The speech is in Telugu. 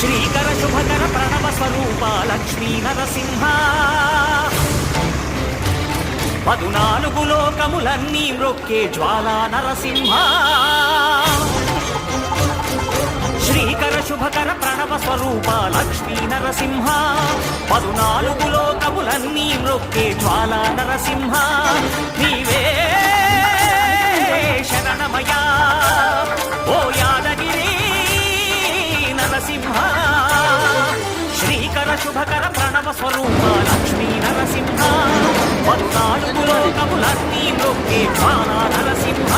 శ్రీకర శుభకర ప్రణవ స్వరూప లక్ష్మీ నరసింహ 14 లోకములన్నీ మ్రొక్కే జ్వాలా నరసింహ శ్రీకర శుభకర ప్రణవ స్వరూప లక్ష్మీ నరసింహ 14 లోకములన్నీ మ్రొక్కే జ్వాలా నరసింహ నీవే శరణమయా ఓ యాదగిరి నరసింహ శ్రీకర శుభకర ప్రణవ స్వరూప లక్ష్మీ నరసింహ 14 లోకములన్నీ మ్రొక్కే జ్వాలా నరసింహ